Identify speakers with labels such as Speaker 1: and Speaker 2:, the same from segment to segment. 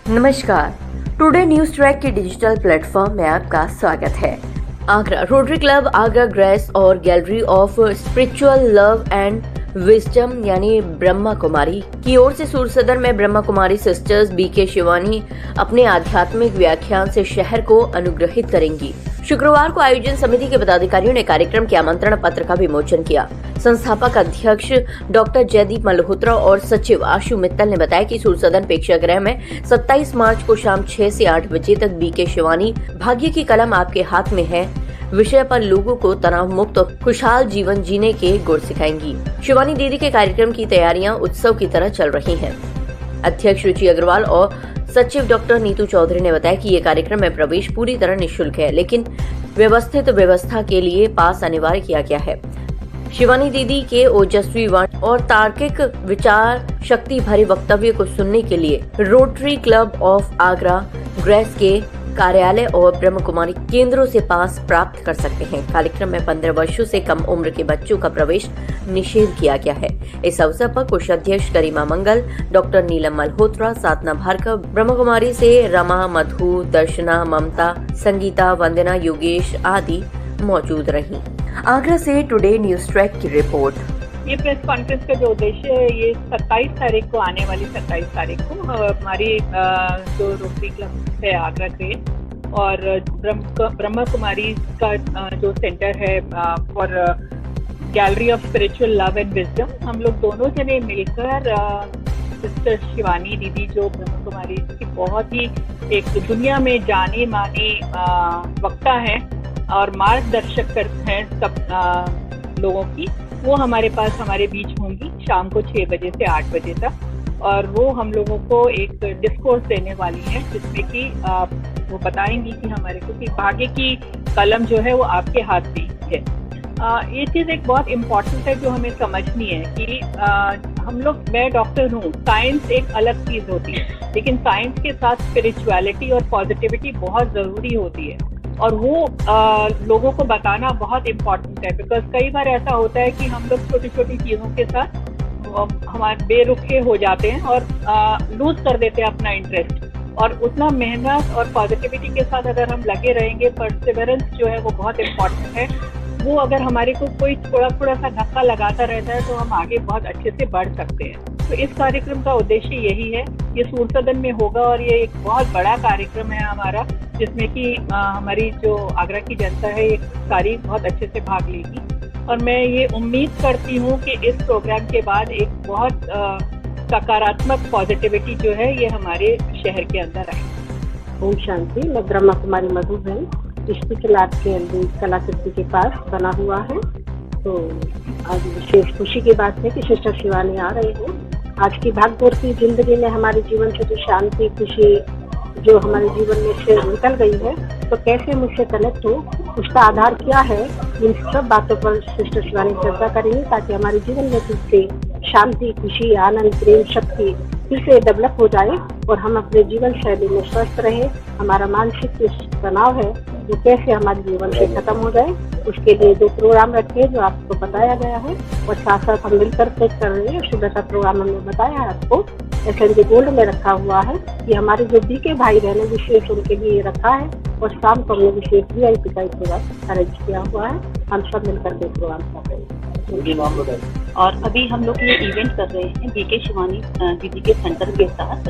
Speaker 1: नमस्कार, Today News Track के digital platform में आपका स्वागत है। Agra Rotary Club, Agra Grace और gallery of spiritual love and wisdom यानी ब्रह्मा कुमारी की ओर से सूर सदर में ब्रह्मा कुमारी सिस्टर्स बीके शिवानी अपने आध्यात्मिक व्याख्यान से शहर को अनुग्रहित करेंगी। शुक्रवार को आयोजन समिति के पदाधिकारियों ने कार्यक्रम के आमंत्रण पत्र का विमोचन किया। संस्थापक अध्यक्ष डॉक्टर जयदीप मल्होत्रा और सचिव आशु मित्तल ने बताया कि सूर सदन प्रेक्षागृह में 27 मार्च को शाम 6 से 8 बजे तक बीके शिवानी भाग्य की कलम आपके हाथ में है विषय पर लोगों को तनाव मुक्त और खुशहाल जीवन जीने के गुर सिखाएंगी। शिवानी दीदी के कार्यक्रम की तैयारियां उत्सव की तरह चल रही हैं। अध्यक्ष रुचि अग्रवाल और सचिव डॉक्टर नीतू चौधरी ने बताया कि ये कार्यक्रम में प्रवेश पूरी तरह निःशुल्क है, लेकिन व्यवस्थित व्यवस्था के लिए पास अनिवार्य किया गया है। शिवानी दीदी के ओजस्वी वाणी और तार्किक विचार शक्ति भरे वक्तव्य को सुनने के लिए rotary club of Agra grace के कार्यालय और ब्रह्म कुमारी केंद्रों से पास प्राप्त कर सकते हैं। कार्यक्रम में 15 वर्षों से कम उम्र के बच्चों का प्रवेश निषेध किया गया है। इस अवसर पर कोषाध्यक्ष गरिमा मंगल, डॉक्टर नीलम मल्होत्रा, साधना भार्गव, ब्रह्म कुमारी से रमा, मधु, दर्शना, ममता, संगीता, वंदना, योगेश आदि मौजूद रहीं। आगरा से टुडे न्यूज ट्रैक की रिपोर्ट।
Speaker 2: ये प्रेस कॉन्फ्रेंस का जो उद्देश्य है, ये 27 तारीख को आने वाली 27 तारीख को हमारी जो रोटरी क्लब है आगरा के और ब्रह्मा कुमारी का जो सेंटर है for gallery of spiritual love and wisdom, हम लोग दोनों जने मिलकर सिस्टर शिवानी दीदी जो ब्रह्मा कुमारी की बहुत ही एक दुनिया में जानी मानी वक्ता है और मार्गदर्शक हैं सब लोगों की, वो हमारे पास हमारे बीच होंगी शाम को 6 बजे से 8 बजे तक। और वो हम लोगों को एक डिस्कोर्स देने वाली है जिसमें कि वो बताएंगी कि हमारे को कि भाग्य की कलम जो है वो आपके हाथ में है। ये चीज़ एक बहुत इम्पॉर्टेंट है जो हमें समझनी है कि हम लोग, मैं डॉक्टर हूँ, साइंस एक अलग चीज़ होती है, लेकिन साइंस के साथ स्पिरिचुअलिटी और पॉजिटिविटी बहुत ज़रूरी होती है और वो लोगों को बताना बहुत इम्पॉर्टेंट है। बिकॉज कई बार ऐसा होता है कि हम लोग छोटी छोटी चीज़ों के साथ हमारे बेरुखे हो जाते हैं और लूज कर देते हैं अपना इंटरेस्ट, और उतना मेहनत और पॉजिटिविटी के साथ अगर हम लगे रहेंगे, परसिवरेंस जो है वो बहुत इम्पॉर्टेंट है। वो अगर हमारे को कोई थोड़ा सा धक्का लगाता रहता है तो हम आगे बहुत अच्छे से बढ़ सकते हैं। तो इस कार्यक्रम का उद्देश्य यही है। ये सूर सदन में होगा और ये एक बहुत बड़ा कार्यक्रम है हमारा, जिसमें कि हमारी जो आगरा की जनता है ये सारी बहुत अच्छे से भाग लेगी। और मैं ये उम्मीद करती हूँ कि इस प्रोग्राम के बाद एक बहुत सकारात्मक पॉजिटिविटी जो है ये हमारे शहर के अंदर आएगी।
Speaker 3: ओम शांति। मैं ब्रह्मा कुमारी मधु है, स्पीकर आर्ट के कलाकृति के पास बना हुआ है। तो आज विशेष खुशी की बात है कि सिस्टर शिवानी आ रही है। आज की भागदौड़ की जिंदगी में हमारे जीवन से जो शांति खुशी जो हमारे जीवन में से निकल गई है, तो कैसे मुझसे कनेक्ट हो, उसका आधार क्या है, इन सब बातों पर सिस्टर शिवानी चर्चा करेंगे ताकि हमारे जीवन में फिर से शांति, खुशी, आनंद, प्रेम, शक्ति फिर से डेवलप हो जाए और हम अपने जीवन शैली में स्वस्थ रहे। हमारा मानसिक जो तनाव है वो कैसे हमारे जीवन से खत्म हो जाए, उसके लिए जो प्रोग्राम रखे हैं जो आपको बताया गया है और साथ साथ हम मिलकर तय कर रहे हैं। सुबह का प्रोग्राम हमने बताया है आपको, SNG गोल्ड में रखा हुआ है कि हमारे जो बीके भाई बहन विशेष उनके लिए रखा है और शाम को हमने विशेष VIP का प्रोग्राम अरेंज किया हुआ है। हम सब मिलकर के प्रोग्राम कर रहे हैं।
Speaker 4: और अभी हम लोग ये इवेंट कर रहे हैं बीके शिवानी दीदी के सेंटर के साथ।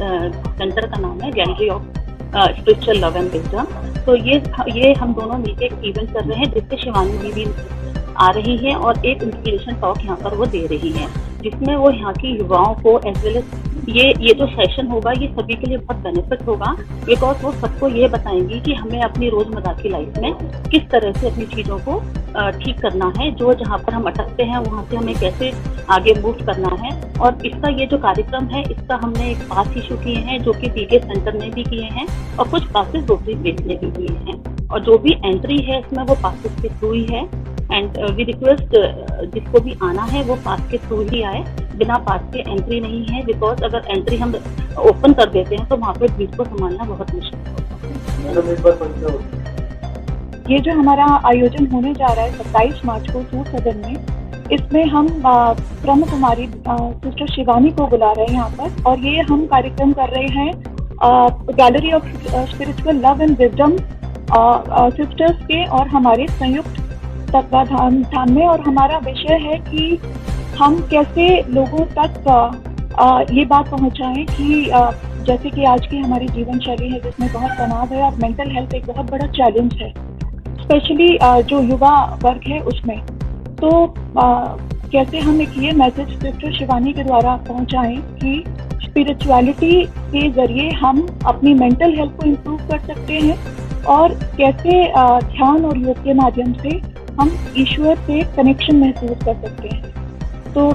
Speaker 4: सेंटर का नाम है gallery of spiritual love and wisdom. तो ये हम दोनों मिलकर एक इवेंट कर रहे हैं जिससे शिवानी दीदी आ रही है और एक इंस्पिरेशन टॉक यहाँ पर वो दे रही है, जिसमें वो यहाँ की युवाओं को एज वेल एज ये जो सेशन होगा ये सभी के लिए बहुत बेनिफिट होगा। बिकॉज वो सबको ये बताएंगी कि हमें अपनी रोजमर्रा की लाइफ में किस तरह से अपनी चीज़ों को ठीक करना है, जो जहाँ पर हम अटकते हैं वहाँ से हमें कैसे आगे मूव करना है। और इसका ये जो कार्यक्रम है इसका हमने एक पास इशू किए हैं जो कि बीके सेंटर ने भी किए हैं और कुछ पासेस रोटरी बेस ने भी किए हैं, और जो भी एंट्री है इसमें वो पासेस के थ्रू ही है। एंड वी रिक्वेस्ट जिसको भी आना है वो पास के थ्रू ही आए, बिना पास के एंट्री नहीं है। बिकॉज अगर एंट्री हम ओपन कर देते हैं तो वहाँ पे भीड़ को संभालना बहुत मुश्किल होता है।
Speaker 2: ये जो हमारा आयोजन होने जा रहा है 27 मार्च को सूर सदन में, इसमें हम ब्रह्म कुमारी सिस्टर शिवानी को बुला रहे हैं यहाँ पर, और ये हम कार्यक्रम कर रहे हैं
Speaker 5: gallery of spiritual love and wisdom sisters के और हमारे संयुक्त तत्वाधान में। और हमारा विषय है कि हम कैसे लोगों तक ये बात पहुंचाएं कि जैसे कि आज की हमारी जीवन शैली है जिसमें बहुत तनाव है और मेंटल हेल्थ एक बहुत बड़ा चैलेंज है, स्पेशली जो युवा वर्ग है उसमें। तो कैसे हम एक ये मैसेज सिस्टर शिवानी के द्वारा पहुंचाएं कि स्पिरिचुअलिटी के जरिए हम अपनी मेंटल हेल्थ को इम्प्रूव कर सकते हैं और कैसे ध्यान और योग के माध्यम से हम ईश्वर से कनेक्शन महसूस कर सकते हैं। तो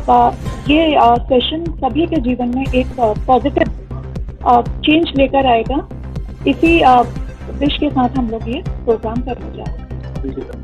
Speaker 5: ये सेशन सभी के जीवन में एक पॉजिटिव चेंज लेकर आएगा। इसी विश के साथ हम लोग ये प्रोग्राम करने जा रहे हैं।